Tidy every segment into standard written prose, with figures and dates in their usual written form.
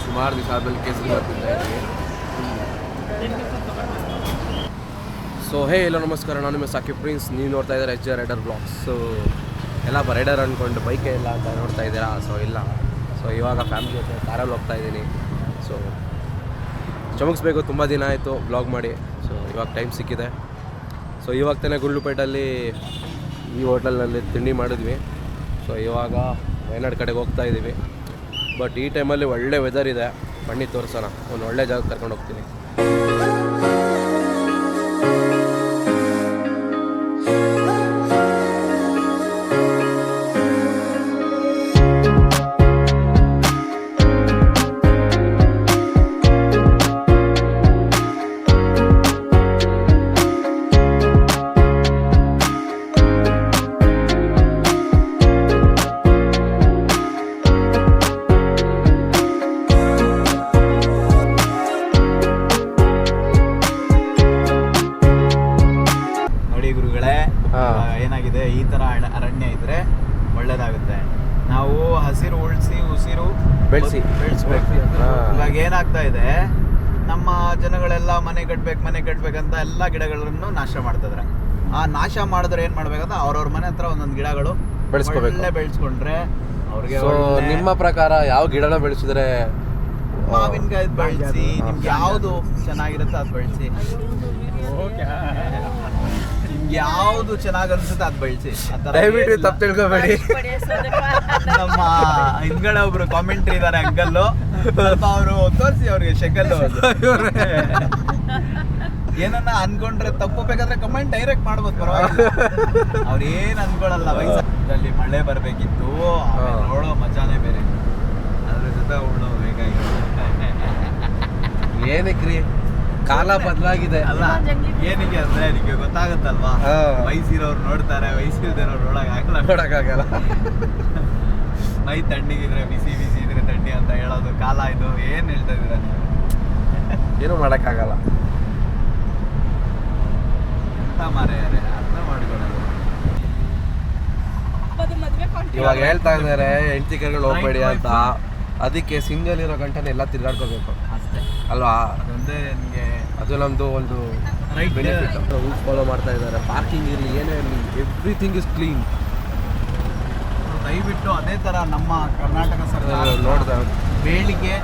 ಸುಮಾರು ದಿವಸ ಆದಮೇಲೆ ಕೇಸರಿ ಬಾತ್ ತಿಂತಾ ಇದ್ದೀವಿ. ಸೊ ಎಲ್ಲೋ ನಮಸ್ಕಾರ, ನಾನು ನಿಮ್ಮ ಸಾಕಿಬ್ ಪ್ರಿನ್ಸ್. ನೀವು ನೋಡ್ತಾ ಇದ್ದಾರೆ H J rider vlogs. So ಎಲ್ಲ ರೈಡರ್ ಅಂದ್ಕೊಂಡು ಬೈಕೇ ಇಲ್ಲ ಅಂತ ನೋಡ್ತಾ ಇದ್ದೀರಾ. ಸೊ ಇಲ್ಲ, ಸೊ ಇವಾಗ ಫ್ಯಾಮಿಲಿ ಜೊತೆ ಕಾರಲ್ಲಿ ಹೋಗ್ತಾ ಇದ್ದೀನಿ. ಸೊ ಚಮಕ್ಸ್ಬೇಕು, ತುಂಬ ದಿನ ಆಯಿತು ಬ್ಲಾಗ್ ಮಾಡಿ. ಸೊ ಇವಾಗ ಟೈಮ್ ಸಿಕ್ಕಿದೆ. ಸೊ ಇವಾಗ ತಾನೇ ಗುಂಡ್ಲುಪೇಟಲ್ಲಿ ಈ ಹೋಟೆಲ್ನಲ್ಲಿ ತಿಂಡಿ ಮಾಡಿದ್ವಿ. ಸೊ ಇವಾಗ ವಯನಾಡ್ ಕಡೆಗೆ ಹೋಗ್ತಾ ಇದ್ದೀವಿ. ಬಟ್ ಈ ಟೈಮಲ್ಲಿ ಒಳ್ಳೆ ವೆದರ್ ಇದೆ, ಬನ್ನಿ ತೋರಿಸೋಣ. ಒಂದು ಒಳ್ಳೆ ಜಾಗಕ್ಕೆ ಕರ್ಕೊಂಡು ಹೋಗ್ತೀನಿ. ಏನಾಗಿದೆ, ಈ ತರ ಅರಣ್ಯ ಇದ್ರೆ ಒಳ್ಳೇದಾಗುತ್ತೆ. ನಾವು ಹಸಿರು ಉಳಿಸಿ ಉಸಿರು ಬೆಳೆಸ್ಬೇಕು. ಇವಾಗ ಏನಾಗ್ತಾ ಇದೆ, ನಮ್ಮ ಜನಗಳೆಲ್ಲ ಮನೆ ಕಟ್ಬೇಕಂತ ಎಲ್ಲ ಗಿಡಗಳನ್ನು ನಾಶ ಮಾಡ್ತಿದ್ರೆ. ಆ ನಾಶ ಮಾಡಿದ್ರೆ ಏನ್ ಮಾಡ್ಬೇಕಂತ ಅವ್ರವ್ರ ಮನೆ ಹತ್ರ ಒಂದೊಂದು ಗಿಡಗಳು ಬೆಳೆಸ್ಕೊಂಡ್ರೆ ಅವ್ರಿಗೆ. ನಿಮ್ಮ ಪ್ರಕಾರ ಯಾವ ಗಿಡನ ಬೆಳೆಸಿದ್ರೆ? ಮಾವಿನಕಾಯಿ ಬೆಳೆಸಿ, ನಿಮ್ಗೆ ಯಾವ್ದು ಚೆನ್ನಾಗಿರುತ್ತೆ ಅದು ಬೆಳೆಸಿ, ಯಾವ್ದು ಚೆನ್ನಾಗ್ ಅನ್ಸುತ್ತೆ ಅದ್ ಬೆಳೆಸಿ. ದಯವಿಟ್ಟು ತಪ್ಪು ತಿಳ್ಕೊಬೇಡಿ. ನಮ್ಮ ಹಿಂದ್ಗಡೆ ಒಬ್ರು ಕಾಮೆಂಟ್ರಿ ಇದಾರೆ ಅಂಕಲ್, ಅವರು ತೋರಿಸಿ ಅವ್ರಿಗೆ ಶೆಕಲ್ಲು. ಏನನ್ನ ಅನ್ಕೊಂಡ್ರೆ ತಪ್ಪು ಬೇಕಾದ್ರೆ ಕಮೆಂಟ್ ಡೈರೆಕ್ಟ್ ಮಾಡ್ಬೋದು, ಪರವಾಗಿಲ್ಲ. ಅವ್ರ ಏನ್ ಅನ್ಕೊಳಲ್ಲ. ವಯಸ್ಸಲ್ಲಿ ಮಳೆ ಬರ್ಬೇಕಿತ್ತು, ನೋಡೋ ಮಜಾನೇ ಬೇರೆ. ಅದ್ರ ಜೊತೆ ಉಳ್ಳೋ ಬೇಕಾಗಿತ್ತು. ಏನಕ್ರಿ, ಕಾಲ ಬದಲಾಗಿದೆ ಅಲ್ಲ, ಏನಿಗೆ ಅಂದ್ರೆ ನಿಮಗೆ ಗೊತ್ತಾಗುತ್ತಲ್ವಾ, ವಯಸ್ಸಿರೋರು ನೋಡ್ತಾರೆ, ವಯಸ್ಸಿಲ್ದಿರೋರು ನೋಡಕ್ಕಾಗಲ್ಲ. ಮೈ ತಣ್ಣಗಿದ್ರೆ ಬಿಸಿ ಇದ್ರೆ ತಣ್ಣಿ ಅಂತ ಹೇಳೋದು ಕಾಲ ಇದು. ಏನ್ ಹೇಳ್ತಾ ಇದೀರ ನೀವು? ಏನು ಮಾಡಕ್ಕಾಗಲ್ಲ. ಎಂತ ಮಾರ್ರೆ, ಅರ್ಥ ಮಾಡ್ಕೊಳ್ಳೋದು. ಇವಾಗ ಹೇಳ್ತಾ ಇದ್ದಾರೆ ಹೆಂಡತಿ ಕೈಗಳು ಹೋಗ್ಬೇಡಿ ಅಂತ. ಅದಕ್ಕೆ ಸಿಂಗಲ್ ಇರೋ ಗಂಟನೆ ಎಲ್ಲ ತಿರ್ಗಾಡ್ಕೋಬೇಕು ಅಲ್ವಾ? ಅದೊಂದೇ ನಿಮಗೆ, ಅದು ನಮ್ಮದು ಒಂದು ಬೆನಿಫಿಟ್. ರೂಲ್ಸ್ ಫಾಲೋ ಮಾಡ್ತಾ ಇದ್ದಾರೆ. ಪಾರ್ಕಿಂಗ್ ಇರಲಿ, ಏನೇ ಇರಲಿ, ಎವ್ರಿಥಿಂಗ್ ಇಸ್ ಕ್ಲೀನ್. ದಯವಿಟ್ಟು ಅದೇ ತರ ನಮ್ಮ ಕರ್ನಾಟಕ ಸರ್ಕಾರ ನೋಡಿದೆ ಬೇಳಿಗೆ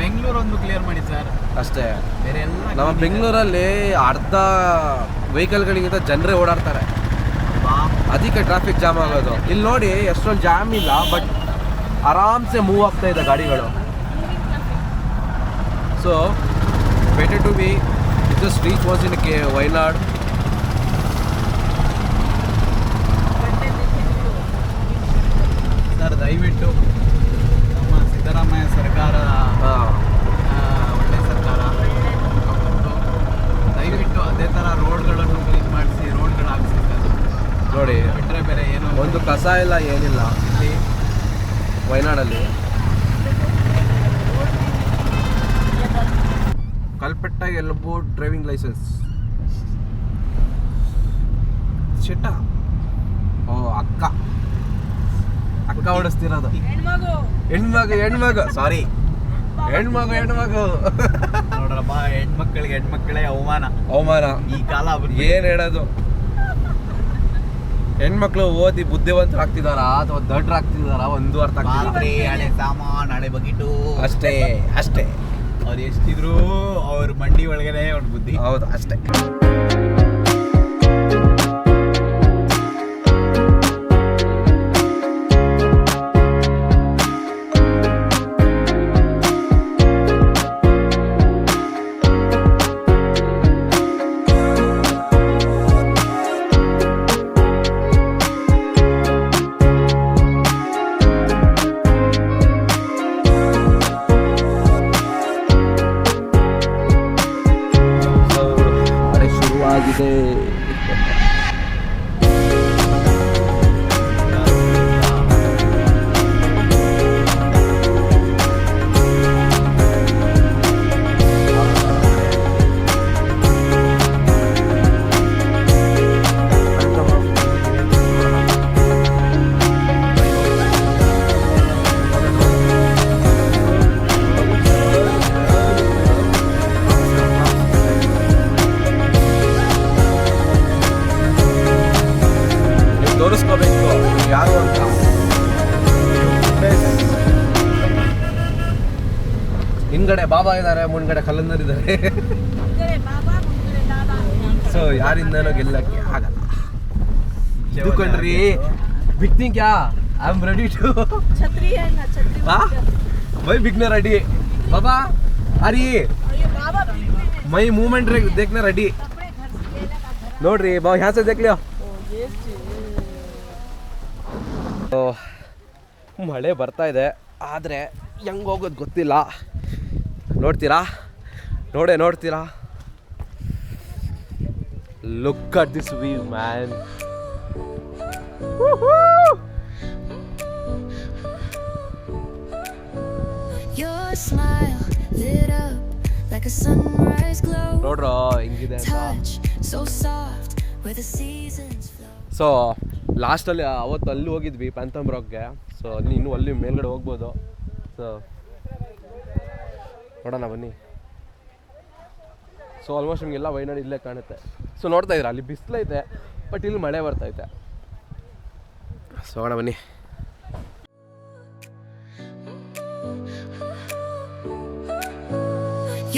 ಬೆಂಗಳೂರೊಂದು ಕ್ಲಿಯರ್ ಮಾಡಿ ಸರ್, ಅಷ್ಟೇ. ಬೇರೆ ಎಲ್ಲ ನಮ್ಮ ಬೆಂಗಳೂರಲ್ಲಿ ಅರ್ಧ ವೆಹಿಕಲ್ಗಳಿಗಿಂತ ಜನರೇ ಓಡಾಡ್ತಾರೆ, ಅದಕ್ಕೆ ಟ್ರಾಫಿಕ್ ಜಾಮ್ ಆಗೋದು. ಇಲ್ಲಿ ನೋಡಿ ಎಷ್ಟೊಂದು ಜಾಮ್ ಇಲ್ಲ, ಬಟ್ ಆರಾಮ್ಸೆ ಮೂವ್ ಆಗ್ತಾ ಇದೆ ಗಾಡಿಗಳು. So better to be just reach was in Wayanad. Sir ದಯವಿಟ್ಟು ನಮ್ಮ ಸಿದ್ದರಾಮಯ್ಯ ಸರ್ಕಾರ ಒಳ್ಳೆ ಸರ್ಕಾರ, ದಯವಿಟ್ಟು ಅದೇ ಥರ ರೋಡ್ಗಳನ್ನು ಕ್ಲೀನ್ ಮಾಡಿಸಿ, ರೋಡ್ಗಳು ಹಾಕ್ಸಿ ಸರ್. ನೋಡಿ ಬಿಟ್ಟರೆ ಬೇರೆ ಏನು ಒಂದು ಕಸ ಇಲ್ಲ, ಏನಿಲ್ಲ ಇಲ್ಲಿ ವಯನಾಡಲ್ಲಿ. ಕಲ್ಪೆಟ್ಟ ಎಲ್ಲಬೋ ಡ್ರೈವಿಂಗ್ ಲೈಸೆನ್ಸ್ ಚಿಟ್ಟ. ಓ ಅಕ್ಕ ಓಡಿಸ್ತಿರೋದು. ಹೆಣ್ಮಗು ಸಾರಿ, ಹೆಣ್ಮಗು ನೋಡ್ರಪ್ಪ, ಹೆಣ್ಮಕ್ಳೇ ಅವಮಾನ ಈ ಕಾಲ. ಏನ್ ಹೇಳೋದು, ಹೆಣ್ಮಕ್ಳು ಓದಿ ಬುದ್ಧಿವಂತರಾಗ್ತಿದಾರಾ ಅಥವಾ ದಡ್ಡರಾಗ್ತಿದಾರಾ ಒಂದು ಅರ್ಥ ಆಗ್ತಿದೆ. ಹಳೆ ಸಾಮಾನ್, ಹಳೆ ಬಗಿಟು, ಅಷ್ಟೇ. ಅವ್ರು ಎಷ್ಟಿದ್ರು ಅವ್ರ ಮಂಡಿ ಒಳಗಡೆ ಒಂದು ಬುದ್ಧಿ. ಹೌದು, ಅಷ್ಟೇ. ಹಿಂಗಡೆ ಬಾಬಾ ಇದ್ದಾರೆ, ಮುಂದ್ಗಡೆ ಕಲ್ಲಂದರ್ ಇದ್ದಾರೆ. ಸೊ ಯಾರಿಂದನೂ ಗೆಲ್ಲಕ್ಕೆ ಆಗಲ್ಲ. ಇದು ಕಣ್ರಿ ಬಿಕ್ನಿಂಗ್ ಕ್ಯಾ ಐ ಆಮ್ ರೆಡಿ ಟು छतरी है ना, छतरी मैं बिकने रेडी बाबा अरे बाबा मैं मूवमेंट देखने रेडी ನೋಡ್ರಿ ಬಾ यहाँ से देख लियो. ಮಳೆ ಬರ್ತಾ ಇದೆ, ಆದರೆ ಹೆಂಗೆ ಹೋಗೋದು ಗೊತ್ತಿಲ್ಲ. ನೋಡ್ತೀರಾ ನೋಡ್ತೀರಾ look at this view man. Your smile lit up like a sunrise glow. ನೋಡ್ರೋ ಹಿಂಗಿದೆ ಅಂತ. Touch so soft where the seasons flow. So ಲಾಸ್ಟಲ್ಲಿ ಅವತ್ತು ಅಲ್ಲಿ ಹೋಗಿದ್ವಿ ಪ್ಯಾಂಥಮ್ ರಾಕ್ಗೆ. ಸೊ ಇನ್ನೂ ಅಲ್ಲಿ ಮೇಲ್ಗಡೆ ಹೋಗ್ಬೋದು. ಸೊ ನೋಡೋಣ ಬನ್ನಿ. ಸೊ ಆಲ್ಮೋಸ್ಟ್ ನಿಮಗೆಲ್ಲ ವೈನಾಡ್ ಇಲ್ಲೇ ಕಾಣುತ್ತೆ. ಸೊ ನೋಡ್ತಾ ಇದ್ದೀರಾ ಅಲ್ಲಿ ಬಿಸಿಲೈತೆ, ಬಟ್ ಇಲ್ಲಿ ಮಳೆ ಬರ್ತೈತೆ. ಸೊ ನೋಡೋಣ ಬನ್ನಿ.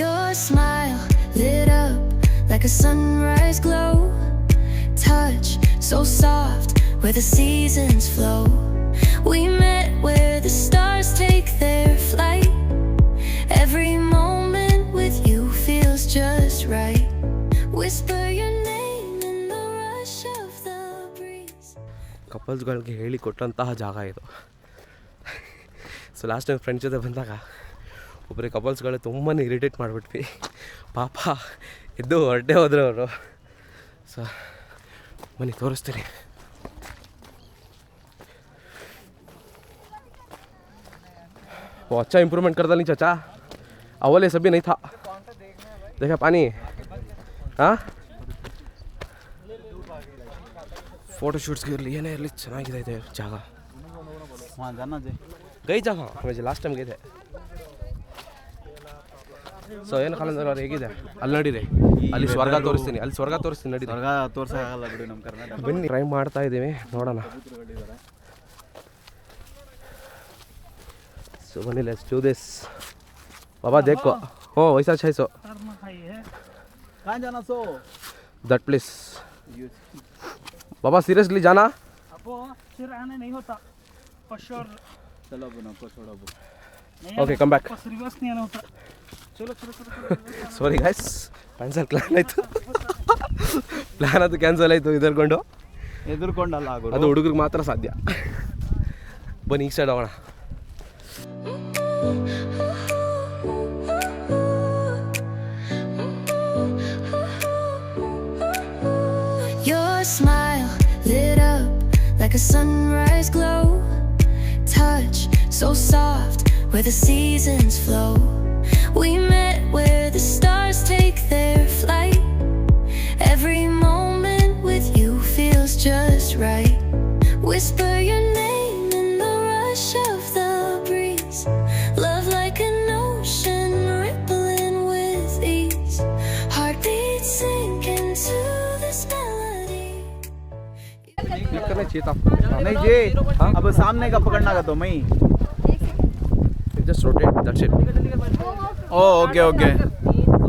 Your smile lit up like a sunrise glow. Touch so soft where the seasons flow. We met where the stars take their flight. Every moment with you feels just right. Whisper your name in the rush of the breeze. ಕಪಲ್ಸ್ಗಳಿಗೆ ಹೇಳಿ ಕೊಟ್ಟಂತಹ ಜಾಗ ಇದು. So last time friends ಜೊತೆ ಬಂದಾಗ ಒಬ್ಬರಿಗೆ ಕಪಲ್ಸ್ಗಳು ತುಂಬಾ irritate ಮಾಡಿಬಿಟ್ವಿ. ಪಾಪ ಎದ್ದು ಹೊರಟೆ ಹೋದ್ರು ಅವರು. ಸೊ ಬನ್ನಿ ತೋರಿಸ್ತೀನಿ. वो अच्छा इम्प्रूवमेंट करता नहीं चाचा, अव्वल ये सभी नहीं था. देखा पानी. हाँ ಫೋಟೋ ಶೂಟ್ಸ್ಗೆ ಇರಲಿ ಏನೇ ಇರಲಿ ಚೆನ್ನಾಗಿದೆ ಇದೆ ಜಾಗ. ಗೈ ಜಾಗ ಲಾಸ್ಟ್ ಟೈಮ್ ಗೈದೆ. ಸೊ ಏನು ಕಾಲಂದ್ರೆ ಅವ್ರು ಹೇಗಿದೆ ಅಲ್ಲಿ ನಡೀರಿ, ಅಲ್ಲಿ ಸ್ವರ್ಗ ತೋರಿಸ್ತೀನಿ, ಅಲ್ಲಿ ಸ್ವರ್ಗ ತೋರಿಸ್ತೀನಿ ನಡೀರಿ. ಸ್ವರ್ಗ ತೋರ್ಸಕ್ಕಾಗಲ್ಲ ಬಿಡಿ ನಮ್ಮ ಕರ್ನಾಟಕ. ಬನ್ನಿ ಟ್ರೈ ಮಾಡ್ತಾ ಇದ್ದೀವಿ, ನೋಡೋಣ. ಸೊ ಬನ್ನಿ ಲೆಟ್ಸ್ ಡೂ ದಿಸ್. ಬಾಬಾ देखो हो वैसा 600 कहाँ जाना so that place. Baba seriously जाना? आपको फिर आने नहीं होता फॉर श्योर. चलो बनो को छोड़ो बो. Okay come back. बस रिवर्स नहीं आना होता. चलो चलो चलो ಸಾರಿ ಗೈಸ್, ಕ್ಯಾನ್ಸಲ್ ಪ್ಲಾನ್ ಆಯಿತು. ಪ್ಲಾನ್ ಅದು ಕ್ಯಾನ್ಸಲ್ ಆಯಿತು ಇದರ್ಕೊಂಡು. ಎದುರ್ಕೊಂಡಲ್ಲ ಆಗೋದು, ಅದು ಹುಡುಗರಿಗೆ ಮಾತ್ರ ಸಾಧ್ಯ. ಬನ್ನಿ ಈ ಸೈಡ್ ಹೋಗೋಣ. Your smile lit up like a sunrise glow. Touch so soft where the seasons flow. We met where the stars take their flight. Every moment with you feels just right. Whisper your name in the rush of the breeze. Love like an ocean rippling with ease. Heartbeats sink into this melody. करना चाहिए था. नहीं जी. अब सामने का पकड़ना का तो मैं just rotate that's it. Oh okay okay.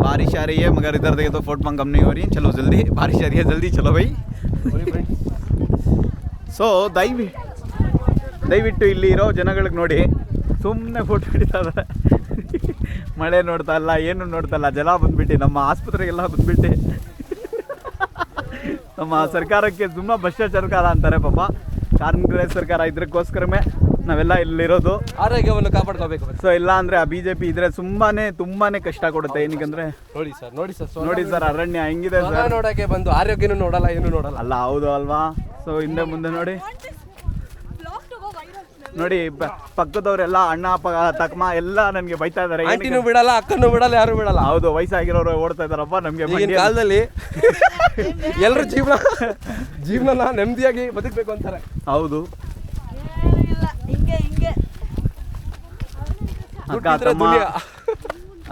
बारिश आ रही है मगर इधर देखे तो फोट पंग कम नहीं हो रही. चलो जल्दी, बारिश आ रही है, जल्दी चलो भाई. ಸೊ ದಯವಿಟ್ಟು ಇಲ್ಲಿ ಇರೋ ಜನಗಳಿಗೆ ನೋಡಿ, ಸುಮ್ಮನೆ ಫೋಟೋ ಹಿಡಿತಾ ಇದ್ದಾರೆ. ಮಳೆ ನೋಡ್ತಾ ಇಲ್ಲ, ಏನು ನೋಡ್ತಾ ಇಲ್ಲ, ಜಲ ಬಂದ್ಬಿಟ್ಟು ನಮ್ಮ ಆಸ್ಪತ್ರೆಗೆಲ್ಲ ಬಂದ್ಬಿಟ್ಟು ನಮ್ಮ ಸರ್ಕಾರಕ್ಕೆ ಸುಮ್ಮನೆ ಭ್ರಷ್ಟಾಚಾರ ಅಂತಾರೆ ಪಾಪ. ಕಾಂಗ್ರೆಸ್ ಸರ್ಕಾರ ಇದಕ್ಕೋಸ್ಕರವೇ ನಾವೆಲ್ಲ ಇಲ್ಲಿರೋದು. ಆರೋಗ್ಯವನ್ನು ಕಾಪಾಡ್ಕೋಬೇಕು. ಸೊ ಇಲ್ಲ ಅಂದರೆ ಆ BJP ಇದ್ರೆ ತುಂಬಾನೇ ಕಷ್ಟ ಕೊಡುತ್ತೆ. ಏನಕ್ಕಂದ್ರೆ ನೋಡಿ ಸರ್ ಅರಣ್ಯ ಹೆಂಗಿದೆ ಸರ್. ನೋಡಕ್ಕೆ ಬಂದು ಆರೋಗ್ಯನೂ ನೋಡಲ್ಲ, ಏನು ನೋಡಲ್ಲ. ಅಲ್ಲ ಹೌದು ಅಲ್ವಾ. ಸೊ ಹಿಂದೆ ಮುಂದೆ ನೋಡಿ ನೋಡಿ ಪಕ್ಕದವರೆಲ್ಲ ಅಣ್ಣ ತಕ್ಮ ಎಲ್ಲ ನನಗೆ ಬೈತಾ ಇದಾರೆ. ಆಂಟಿನೂ ಬಿಡಲ್ಲ, ಅಕ್ಕನೂ ಬಿಡಲ್ಲ, ಯಾರು ಬಿಡಲ್ಲ. ಹೌದು, ವಯಸ್ಸಾಗಿರೋರು ಓಡ್ತಾ ಇದಾರಪ್ಪ. ನಮ್ಗೆ ಈಗಿನ ಕಾಲದಲ್ಲಿ ಎಲ್ಲರೂ ಜೀವನ ನೆಮ್ಮದಿಯಾಗಿ ಬದುಕಬೇಕು ಅಂತಾರೆ. ಹೌದು ಹಿಂಗೆ ಹಿಂಗೆ ಅಕ್ಕ ತಮ್ಮ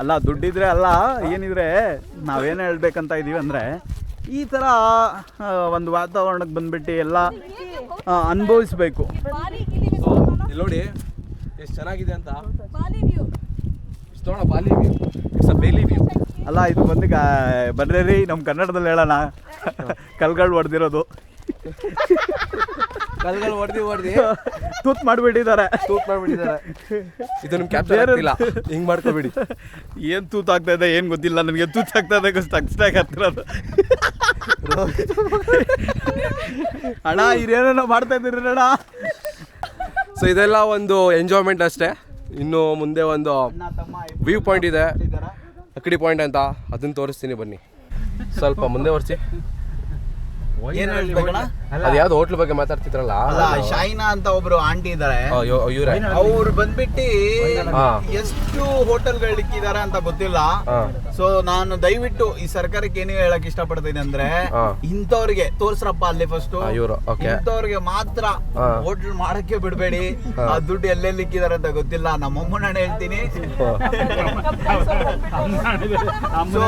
ಅಲ್ಲ, ದುಡ್ಡಿದ್ರೆ ಅಲ್ಲ, ಏನಿದ್ರೆ ನಾವೇನು ಹೇಳ್ಬೇಕಂತ ಇದೀವಿ ಅಂದ್ರೆ ಈ ಥರ ಒಂದು ವಾತಾವರಣಕ್ಕೆ ಬಂದ್ಬಿಟ್ಟು ಎಲ್ಲ ಅನುಭವಿಸ್ಬೇಕು. ಬಾಲಿ ಗಿಲಿ ಇಲ್ಲಿ ನೋಡಿ ಎಷ್ಟು ಚೆನ್ನಾಗಿದೆ ಅಂತ. ಬಾಲಿ ವ್ಯೂ ನೋಡ ಬಾಲಿ ವ್ಯೂ, ಇಟ್ಸ್ ಅ ಬೇಲಿ ವ್ಯೂ. ಅಲ್ಲ ಇದು ಬಂದು ಬರ್ರಿ ನಮ್ಮ ಕನ್ನಡದಲ್ಲಿ ಹೇಳೋಣ, ಕಲ್ಗಳು ಹೊಡೆದಿರೋದು, ಕಲ್ಗಳು ಹೊಡೆದಿ ತೂತ್ ಮಾಡಿಬಿಟ್ಟಿದ್ದಾರೆ. ಇದನ್ನು ಕ್ಯಾಪ್ಚರ್ ಆಗ್ತಿಲ್ಲ, ಹಿಂಗ್ ಮಾಡ್ಕೋಬೇಡಿ. ಏನು ತೂತ್ ಆಗ್ತಾ ಇದೆ ಏನು ಗೊತ್ತಿಲ್ಲ ನನಗೆ, ತೂತ್ ಆಗ್ತಾ ಇದೆ ಅಷ್ಟಾಗಿ ಹತ್ತಿರೋದು. ಅಣ್ಣ ಇದೇನೇನೋ ಮಾಡ್ತಾ ಇದ್ದೀರಿ ಅಣ್ಣ. ಸೊ ಇದೆಲ್ಲ ಒಂದು ಎಂಜಾಯ್ಮೆಂಟ್ ಅಷ್ಟೇ. ಇನ್ನು ಮುಂದೆ ಒಂದು ವ್ಯೂ ಪಾಯಿಂಟ್ ಇದೆ, ಅಕ್ಕಡಿ ಪಾಯಿಂಟ್ ಅಂತ, ಅದನ್ನ ತೋರಿಸ್ತೀನಿ ಬನ್ನಿ. ಸ್ವಲ್ಪ ಮುಂದೆ ವರ್ಸಿ. ಏನು ಹೇಳ್ಬೇಕಣ್ಣ? ಅದು ಯಾವ್ದು ಹೋಟ್ಲ್ ಬಗ್ಗೆ ಮಾತಾಡ್ತಿದ್ರಲ್ಲ, ಅಲ್ಲ ಶೈನಾ ಅಂತ ಒಬ್ರು ಆಂಟಿ ಇದ್ದಾರೆ, ಇವ್ರೆ ಅವ್ರು ಬಂದ್ಬಿಟ್ಟು ಎಷ್ಟು ಹೋಟೆಲ್ಗಳು ಇಕ್ಕಿದ್ದಾರೆ ಅಂತ ಗೊತ್ತಿಲ್ಲ. ಸೊ ನಾನು ದಯವಿಟ್ಟು ಈ ಸರ್ಕಾರಕ್ಕೆ ಏನೇ ಹೇಳಕ್ ಇಷ್ಟಪಡ್ತೀನಿ ಅಂದ್ರೆ, ಇಂಥವ್ರಿಗೆ ತೋರ್ಸ್ರಪ್ಪ ಅಲ್ಲಿ ಫಸ್ಟ್, ಇವರು ಇಂಥವ್ರಿಗೆ ಮಾತ್ರ ಹೋಟೆಲ್ ಮಾಡಕ್ಕೆ ಬಿಡ್ಬೇಡಿ. ಆ ದುಡ್ಡು ಎಲ್ಲೆಲ್ಲಿ ಇಕ್ಕಿದ್ದಾರೆ ಅಂತ ಗೊತ್ತಿಲ್ಲ. ನಮ್ಮಮ್ಮನ ಹೇಳ್ತೀನಿ. ಸೊ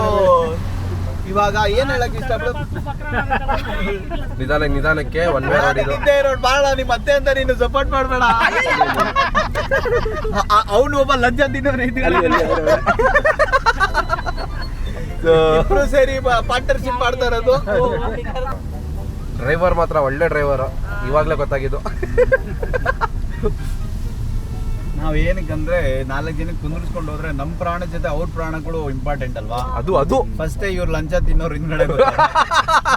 ಇವಾಗ ಏನ್ ಹೇಳಕ್ ಇಷ್ಟಪಡ, ನಿಧಾನಕ್ಕೆ ಒನ್ ವೇ ರೋಡ್ ಬಾಳ ನಿಮ್ಮ ಮತ್ತೆ ಅಂತ ನೀನು ಸಪೋರ್ಟ್ ಮಾಡ್ಬೇಡ. ಅವನು ಒಬ್ಬ ಲಂಚ ತಿನ್ನೋರು ಇಬ್ರು ಸೇರಿ ಪಾರ್ಟ್ನರ್ಶಿಪ್ ಮಾಡ್ತಾ ಇರೋದು. ಡ್ರೈವರ್ ಮಾತ್ರ ಒಳ್ಳೆ ಡ್ರೈವರ್, ಇವಾಗ್ಲೇ ಗೊತ್ತಾಗಿದ್ದು. ನಾವ್ ಏನಕ್ಕಂದ್ರೆ 4 ಜನಕ್ಕೆ ಕುಂದಿರ್ಸ್ಕೊಂಡು ಹೋದ್ರೆ ನಮ್ ಪ್ರಾಣ ಜೊತೆ ಅವ್ರ ಪ್ರಾಣಗಳು ಇಂಪಾರ್ಟೆಂಟ್ ಅಲ್ವಾ. ಅದು ಫಸ್ಟ್ ಇವ್ರು ಲಂಚ ತಿನ್ನೋರು ಹಿಂದ್ಗಡೆ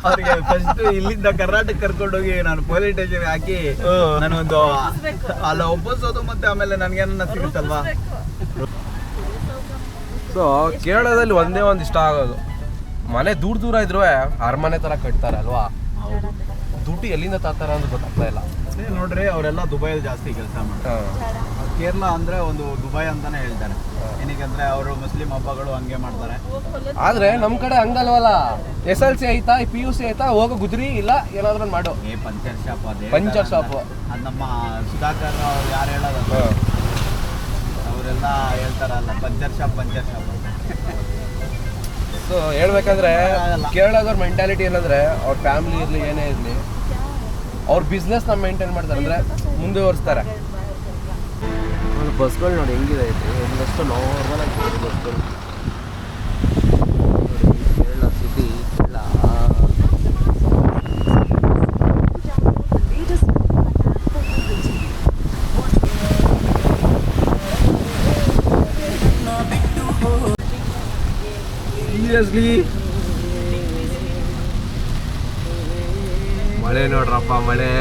ಅವ್ರಿಗೆ ಫಸ್ಟ್ ಇಲ್ಲಿಂದ ಕರ್ನಾಟಕ ಕರ್ಕೊಂಡೋಗಿ ನಾನು ಪೊಲೀಸ್ ಸ್ಟೇಷನ್ ಹಾಕಿ ನಾನೊಂದು ಅಲ್ಲ ಒಬ್ಬಸೋದು, ಮತ್ತೆ ಆಮೇಲೆ ನನ್ಗೇನ ಸಿಗುತ್ತಲ್ವಾ. ಸೊ ಕೇರಳದಲ್ಲಿ ಒಂದೇ ಒಂದು ಇಷ್ಟ ಆಗೋದು, ಮನೆ ದೂರ ಇದ್ರು ಅರಮನೆ ತರ ಕಟ್ತಾರೆ ಅಲ್ವಾ. ದುಡ್ಡು ಎಲ್ಲಿಂದ ತರ್ತಾರೆ ಅಂತ ಗೊತ್ತಾಗ್ತಾ ಇಲ್ಲ. ನೋಡ್ರಿ ಅವರೆಲ್ಲ ದುಬೈಯಲ್ಲಿ ಜಾಸ್ತಿ ಕೆಲಸ ಮಾಡ್ತಾರೆ. ಕೇರಳ ಅಂದ್ರೆ ಒಂದು ದುಬೈ ಅಂತಾನೆ ಹೇಳ್ತಾರೆ. ಏನಕ್ಕಂದ್ರೆ ಅವರು ಮುಸ್ಲಿಂ ಹಬ್ಬಗಳು ಹಂಗೆ ಮಾಡ್ತಾರೆ. ಆದ್ರೆ ನಮ್ ಕಡೆ ಹಂಗಲ್ವಲ್ಲ, SLC ಐತಾ PUC ಐತಾ ಹೋಗೋ ಗುದ್ರಿ ಇಲ್ಲ ಏನಾದ್ರು ಮಾಡು. ಪಂಚರ್ ಶಾಪ್ ಅದು ನಮ್ಮ ಸುಧಾಕರ್ ಅವ್ರು ಯಾರು ಹೇಳೋದು, ಅವರೆಲ್ಲ ಹೇಳ್ತಾರಲ್ಲ ಪಂಚರ್ ಶಾಪ್ ಸೊ ಹೇಳ್ಬೇಕಂದ್ರೆ ಕೇರಳದವ್ರ ಮೆಂಟಾಲಿಟಿ ಏನಂದ್ರೆ, ಅವ್ರ ಫ್ಯಾಮಿಲಿ ಇರ್ಲಿ ಏನೇ ಇರ್ಲಿ, ಅವ್ರ ಬಿಸ್ನೆಸ್ ನ ಮೇಂಟೈನ್ ಮಾಡ್ತಾರೆ, ಅಂದ್ರೆ ಮುಂದುವರಿಸ್ತಾರೆ. ಬಸ್ಗಳು ನೋಡಿ ಹೆಂಗಿದೆ, ಎಲ್ಲಷ್ಟು ನಾರ್ಮಲ್ ಆಗಿದೆ ಬಸ್ಗಳು. ಕೇರಳ ಸಿಟಿ ಸೀರಿಯಸ್ಲಿ ಮಳೆ ನೋಡ್ರಪ್ಪ, ಮಳೆ.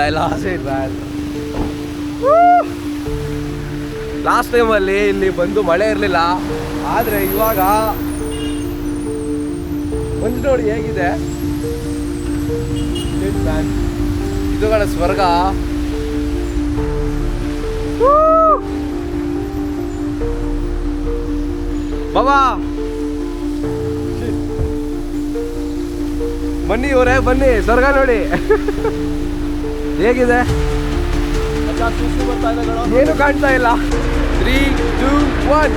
I lost it man. Last ಟೈಮಲ್ಲಿ ಇಲ್ಲಿ ಬಂದು ಮಳೆ ಇರಲಿಲ್ಲ, ಆದರೆ ಇವಾಗ ಮಂಜು ನೋಡಿ ಹೇಗಿದೆ. ಇದುಗಳ ಸ್ವರ್ಗ. ಬಾಬಾ ಬನ್ನಿ ಇವರೇ, ಬನ್ನಿ ಸ್ವರ್ಗ ನೋಡಿ ಹೇಗಿದೆ. ಏನು ಕಾಣ್ತಾ ಇಲ್ಲ. 3, 2, 1.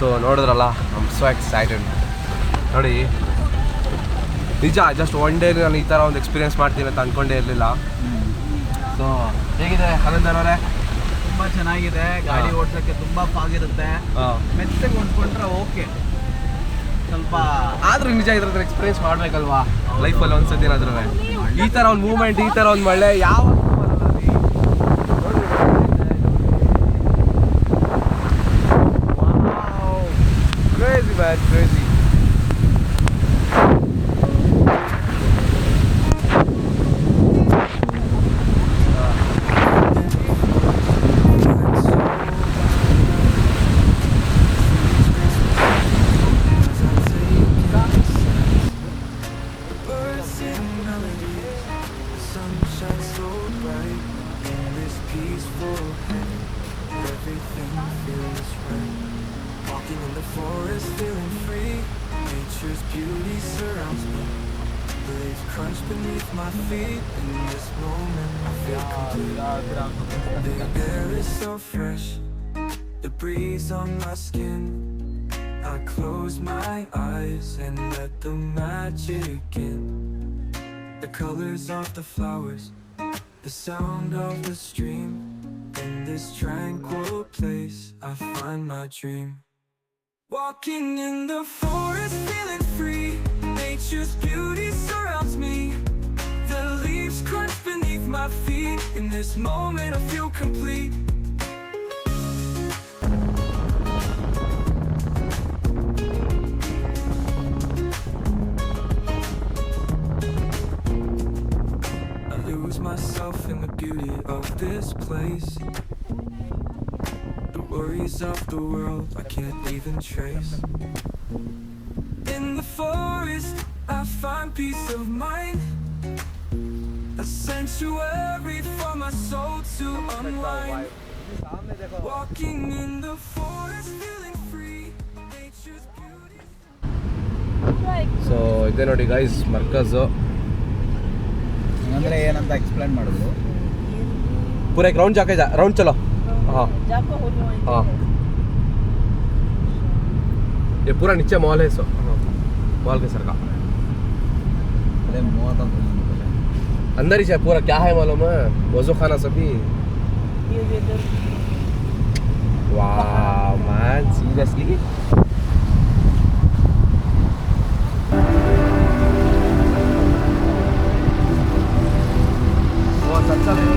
ಸೊ ನೋಡಿದ್ರಲ್ಲ ನಮ್ಮ ಸೋ ಎಕ್ಸೈಟೆಡ್ ನೋಡಿ. ನಿಜ ಜಸ್ಟ್ ಒನ್ ಡೇ ನಾನು ಈ ಥರ ಒಂದು ಎಕ್ಸ್ಪೀರಿಯೆನ್ಸ್ ಮಾಡ್ತೀನಿ ಅಂತ ಅಂದ್ಕೊಂಡೇ ಇರಲಿಲ್ಲ. ಸೊ ಹೇಗಿದೆ ಆನಂದನವರೇ? ತುಂಬ ಚೆನ್ನಾಗಿದೆ. ಗಾಡಿ ಓಡ್ಸೋಕ್ಕೆ ತುಂಬ ಫಾಗಿರುತ್ತೆ. ಮೆತ್ತಗೆ ಹೊಂದ್ಕೊಂಡ್ರೆ ಓಕೆ. ಸ್ವಲ್ಪ ಆದರೂ ನಿಜ ಇದ್ರದ್ದು ಎಕ್ಸ್ಪೀರಿಯೆನ್ಸ್ ಮಾಡಬೇಕಲ್ವಾ ಲೈಫಲ್ಲಿ ಒಂದ್ಸತಿ ಏನಾದ್ರೂ. ಈ ಥರ ಒಂದು ಮೂಮೆಂಟ್, ಈ ಥರ ಒಂದು ಮಳೆ ಯಾವ crazy man, crazy. Walking in the forest, feeling free. Nature's beauty surrounds me. The leaves crunch beneath my feet. In this moment, I feel complete. The air is so fresh, the breeze on my skin. I close my eyes and let the magic in. The colors of the flowers, the sound of the stream. In this tranquil place, I find my dream. Walking in the forest, feeling free. Nature's beauty surrounds me. The leaves crunch beneath my feet. In this moment, I feel complete. I lose myself in the beauty of this place. The worries of the world I can't even trace. In the forest I find peace of mind, a sanctuary for my soul to unwind. Walking in the forest, feeling free. Nature's beauty. So ಇದೆ ನೋಡಿ guys ಮರ್ಕಝು. ಅಂದರೆ ಏನಂತ explain ಮಾಡಿದ್ರು. ಪೂರ एक round जाके round चलो. हाँ हाँ, ये पूरा नीचे मॉल है. सो मॉल के सर का ಅದೇ 30 अंदर ही है पूरा. क्या है मालूम है? वजू खाना सभी. वाह मैन, सीरियसली बहुत अच्छा है.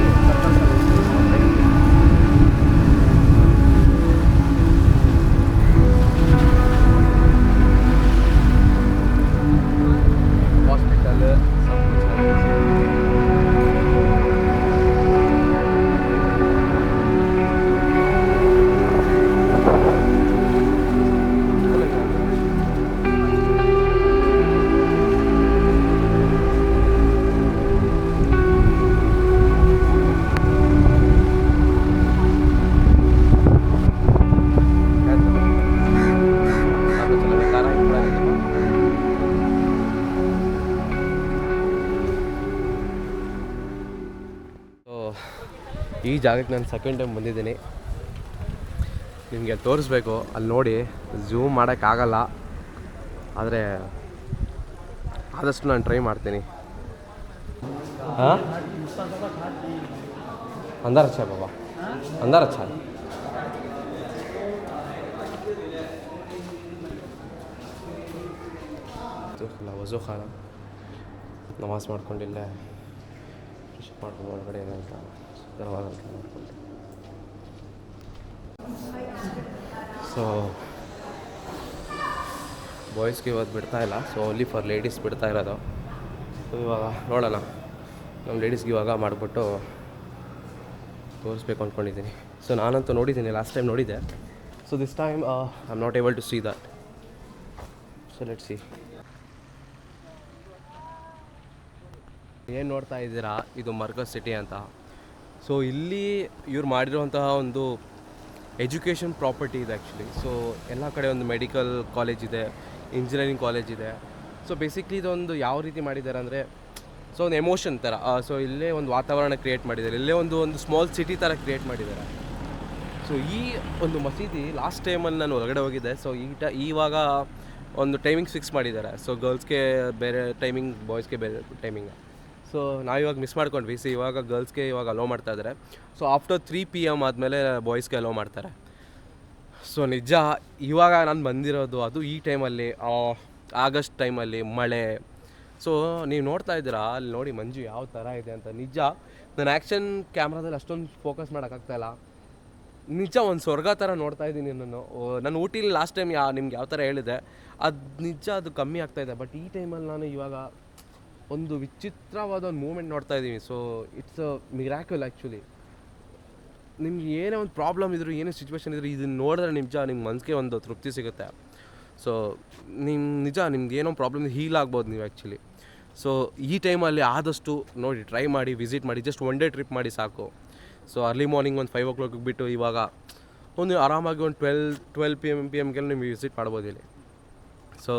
ಈ ಜಾಗಕ್ಕೆ ನಾನು ಸೆಕೆಂಡ್ ಟೈಮ್ ಬಂದಿದ್ದೀನಿ. ನಿಮಗೆ ತೋರಿಸ್ಬೇಕು, ಅಲ್ಲಿ ನೋಡಿ ಝೂಮ್ ಮಾಡೋಕ್ಕಾಗಲ್ಲ, ಆದರೆ ಆದಷ್ಟು ನಾನು ಟ್ರೈ ಮಾಡ್ತೀನಿ. ಹಾಂ अंदर अच्छा है बाबा, अंदर अच्छा है. ವಜು ಖಾನ ನಮಾಜ್ ಮಾಡ್ಕೊಂಡಿಲ್ಲ, ಫ್ರೆಶ್ ಮಾಡ್ಕೊಂಡು ಒಳಗಡೆ ಏನಂತ ದರ್ವಾಜ ಮಾಡ್ಕೊಂಡು. ಸೊ ಬಾಯ್ಸ್ಗೆ ಇವತ್ತು ಬಿಡ್ತಾ ಇಲ್ಲ, ಸೊ ಓನ್ಲಿ ಫಾರ್ ಲೇಡೀಸ್ ಬಿಡ್ತಾ ಇರೋದು. ಸೊ ಇವಾಗ ನೋಡೋಣ, ನಮ್ಮ ಲೇಡೀಸ್ಗೆ ಇವಾಗ ಮಾಡಿಬಿಟ್ಟು ತೋರಿಸ್ಬೇಕು ಅಂದ್ಕೊಂಡಿದ್ದೀನಿ. ಸೊ ನಾನಂತೂ ನೋಡಿದ್ದೀನಿ, ಲಾಸ್ಟ್ ಟೈಮ್ ನೋಡಿದ್ದೆ. So this time I am not able to see that. So let's see. ಏನು ನೋಡ್ತಾ ಇದ್ದೀರಾ, ಇದು ಮರ್ಕಝ್ ಸಿಟಿ ಅಂತ. ಸೊ ಇಲ್ಲಿ ಇವ್ರು ಮಾಡಿರುವಂತಹ ಒಂದು ಎಜುಕೇಷನ್ ಪ್ರಾಪರ್ಟಿ ಇದೆ ಆ್ಯಕ್ಚುಲಿ. ಸೊ ಎಲ್ಲ ಕಡೆ ಒಂದು ಮೆಡಿಕಲ್ ಕಾಲೇಜ್ ಇದೆ, ಇಂಜಿನಿಯರಿಂಗ್ ಕಾಲೇಜ್ ಇದೆ. ಸೊ ಬೇಸಿಕ್ಲಿ ಇದೊಂದು ಯಾವ ರೀತಿ ಮಾಡಿದ್ದಾರೆ ಅಂದರೆ, ಸೊ ಒಂದು ಎಮೋಷನ್ ಥರ. ಸೊ ಇಲ್ಲೇ ಒಂದು ವಾತಾವರಣ ಕ್ರಿಯೇಟ್ ಮಾಡಿದ್ದಾರೆ, ಇಲ್ಲೇ ಒಂದು ಸ್ಮಾಲ್ ಸಿಟಿ ಥರ ಕ್ರಿಯೇಟ್ ಮಾಡಿದ್ದಾರೆ. ಸೊ ಈ ಒಂದು ಮಸೀದಿ ಲಾಸ್ಟ್ ಟೈಮಲ್ಲಿ ನಾನು ಹೊರಗಡೆ ಹೋಗಿದ್ದೆ. ಸೊ ಇವಾಗ ಒಂದು ಟೈಮಿಂಗ್ ಫಿಕ್ಸ್ ಮಾಡಿದ್ದಾರೆ. ಸೊ ಗರ್ಲ್ಸ್ಗೆ ಬೇರೆ ಟೈಮಿಂಗ್, ಬಾಯ್ಸ್ಗೆ ಬೇರೆ ಟೈಮಿಂಗ್. ಸೊ ನಾವಿವಾಗ ಮಿಸ್ ಮಾಡ್ಕೊಂಡ್ವಿ. ಸೊ ಇವಾಗ ಗರ್ಲ್ಸ್ಗೆ ಇವಾಗ ಅಲೋ ಮಾಡ್ತಾಯಿದ್ದಾರೆ. ಸೊ ಆಫ್ಟರ್ 3 PM ಆದಮೇಲೆ ಬಾಯ್ಸ್ಗೆ ಅಲೋ ಮಾಡ್ತಾರೆ. ಸೊ ನಿಜ ಇವಾಗ ನಾನು ಬಂದಿರೋದು ಅದು ಈ ಟೈಮಲ್ಲಿ, ಆಗಸ್ಟ್ ಟೈಮಲ್ಲಿ ಮಳೆ. ಸೊ ನೀವು ನೋಡ್ತಾ ಇದ್ದೀರಾ ಅಲ್ಲಿ ನೋಡಿ ಮಂಜು ಯಾವ ಥರ ಇದೆ ಅಂತ. ನಿಜ ನಾನು ಆ್ಯಕ್ಷನ್ ಕ್ಯಾಮ್ರಾದಲ್ಲಿ ಅಷ್ಟೊಂದು ಫೋಕಸ್ ಮಾಡೋಕ್ಕಾಗ್ತಾಯಿಲ್ಲ. ನಿಜ ಒಂದು ಸ್ವರ್ಗ ಥರ ನೋಡ್ತಾ ಇದ್ದೀನಿ ನಾನು ಊಟಿಲಿ ಲಾಸ್ಟ್ ಟೈಮ್ ನಿಮ್ಗೆ ಯಾವ ಥರ ಹೇಳಿದೆ ಅದು ನಿಜ, ಅದು ಕಮ್ಮಿ ಆಗ್ತಾಯಿದೆ. ಬಟ್ ಈ ಟೈಮಲ್ಲಿ ನಾನು ಇವಾಗ ಒಂದು ವಿಚಿತ್ರವಾದ ಒಂದು ಮೂಮೆಂಟ್ ನೋಡ್ತಾ ಇದ್ದೀನಿ. So it's a miracle actually. ನಿಮ್ಗೆ ಏನೇ ಒಂದು ಪ್ರಾಬ್ಲಮ್ ಇದ್ದರೂ, ಏನೇ ಸಿಚುವೇಶನ್ ಇದ್ದರೂ ಇದನ್ನು ನೋಡಿದ್ರೆ ನಿಜ ನಿಮ್ಮ ಮನಸ್ಸಿಗೆ ಒಂದು ತೃಪ್ತಿ ಸಿಗುತ್ತೆ. ಸೊ ನಿಜ ನಿಮ್ಗೆ ಏನೋ ಪ್ರಾಬ್ಲಮ್ ಹೀಲ್ ಆಗ್ಬೋದು ನೀವು ಆ್ಯಕ್ಚುಲಿ. ಸೊ ಈ ಟೈಮಲ್ಲಿ ಆದಷ್ಟು ನೋಡಿ ಟ್ರೈ ಮಾಡಿ, ವಿಸಿಟ್ ಮಾಡಿ. ಜಸ್ಟ್ 1 day ಟ್ರಿಪ್ ಮಾಡಿ ಸಾಕು. ಸೊ ಅರ್ಲಿ ಮಾರ್ನಿಂಗ್ ಒಂದು 5 o'clock ಬಿಟ್ಟು ಇವಾಗ ಒಂದು ಆರಾಮಾಗಿ ಒಂದು 12 PM ನೀವು ವಿಸಿಟ್ ಮಾಡ್ಬೋದು ಇಲ್ಲಿ. ಸೊ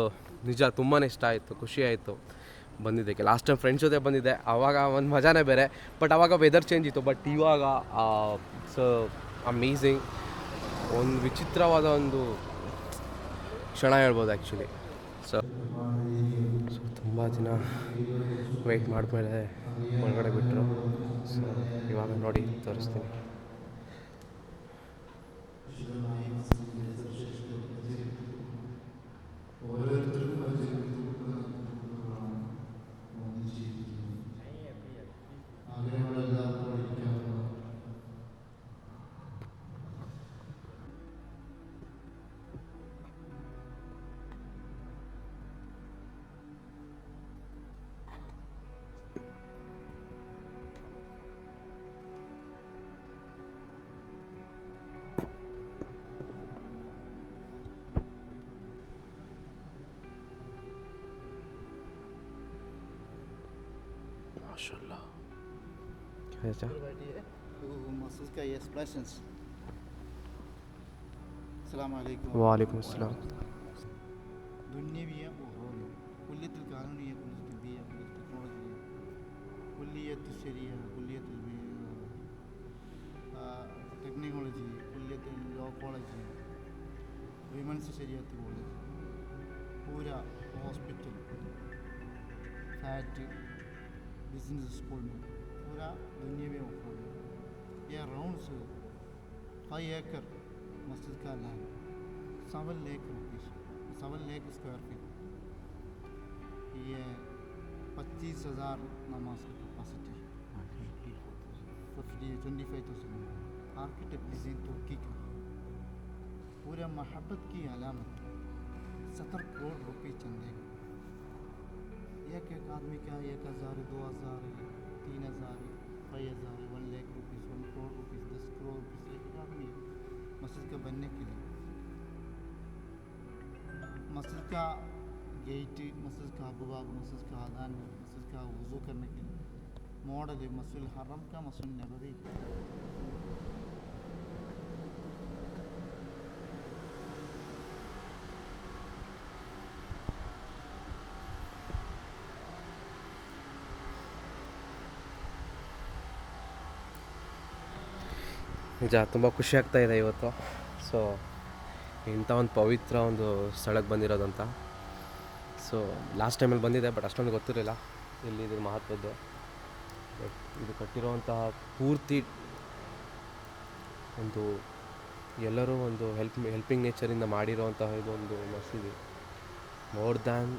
ನಿಜ ತುಂಬಾ ಇಷ್ಟ ಆಯಿತು, ಖುಷಿ ಆಯಿತು ಬಂದಿದ್ದಕ್ಕೆ. ಲಾಸ್ಟ್ ಟೈಮ್ ಫ್ರೆಂಡ್ಸ್ ಜೊತೆ ಬಂದಿದ್ದೆ, ಆವಾಗ ಒಂದು ಮಜಾನೇ ಬೇರೆ. ಬಟ್ ಆವಾಗ ವೆದರ್ ಚೇಂಜ್ ಇತ್ತು. ಬಟ್ ಇವಾಗ ಸೊ ಅಮೇಝಿಂಗ್, ಒಂದು ವಿಚಿತ್ರವಾದ ಒಂದು ಕ್ಷಣ ಹೇಳ್ಬೋದು ಆ್ಯಕ್ಚುಲಿ. ಸೊ ತುಂಬ ದಿನ ವೆಯ್ಟ್ ಮಾಡಿದ್ಮೇಲೆ ಒಳಗಡೆ ಬಿಟ್ಟರು. ಸೊ ಇವಾಗ ನೋಡಿ ತೋರಿಸ್ತೀನಿ. माशाल्लाह क्या है मस्जिद का ये एक्सप्रेशंस। अस्सलाम वालेकुम। वालेकुम अस्सलाम। दुनियाविया وأخروية كلية القانونية كلية الطبية كلية التكنولوجيا كلية الشريعة كلية التكنولوجي كلية اللو कॉलेज विमेंस शरीयत कॉलेज पूरा हॉस्पिटल फैक्ट्री बिजनेस स्कूल में पूरा दुनिया में ऑफर है। ये राउंड से 5 एकड़ मस्जिद का land 7 lakh rupees 7 lakh square feet. ये 25,000 नमाज की कैपेसिटी 25,000 आर्किटेक्ट डिज़ाइन तुर्की का पूरा मोहब्बत की अलामत 70 करोड़ रुपये चंदे। एक आदमी का 1,000 2,000 3,000 5,000 1 lakh rupees 1 crore rupees 10 crore rupees एक आदमी मस्जिद का बनने के लिए। मस्जिद का गेट, मस्जिद का अबवाब, मस्जिद का आदान, मस्जिद का वज़ू करने के लिए मॉडल है। मस्जिद हरम का, मस्जिद नबवी। ನಿಜ ತುಂಬ ಖುಷಿ ಆಗ್ತಾಯಿದೆ ಇವತ್ತು. ಸೊ ಇಂಥ ಒಂದು ಪವಿತ್ರ ಒಂದು ಸ್ಥಳಕ್ಕೆ ಬಂದಿರೋದಂತ. ಸೊ ಲಾಸ್ಟ್ ಟೈಮಲ್ಲಿ ಬಂದಿದೆ, ಬಟ್ ಅಷ್ಟೊಂದು ಗೊತ್ತಿರಲಿಲ್ಲ ಇಲ್ಲಿ ಇದ್ರ ಮಹತ್ವದ್ದು. ಬಟ್ ಇದು ಕಟ್ಟಿರೋವಂತಹ ಪೂರ್ತಿ ಒಂದು ಎಲ್ಲರೂ ಒಂದು ಹೆಲ್ಪಿಂಗ್ ನೇಚರಿಂದ ಮಾಡಿರೋವಂತಹ ಇದೊಂದು ಮಸೀದಿ. ಮೋರ್ ದ್ಯಾನ್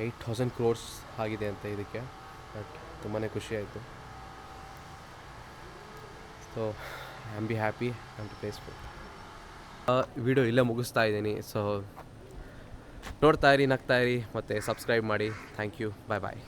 8,000 crores ಆಗಿದೆ ಅಂತ ಇದಕ್ಕೆ. ಬಟ್ ತುಂಬಾ ಖುಷಿ ಆಯಿತು. So I am be happy and peaceful. Video ಇಲ್ಲೇ ಮುಗಿಸ್ತಾ ಇದ್ದೀನಿ. ಸೊ ನೋಡ್ತಾ ಇರಿ, ನಗ್ತಾ ಇರಿ, ಮತ್ತು ಸಬ್ಸ್ಕ್ರೈಬ್ ಮಾಡಿ. Thank you. Bye bye.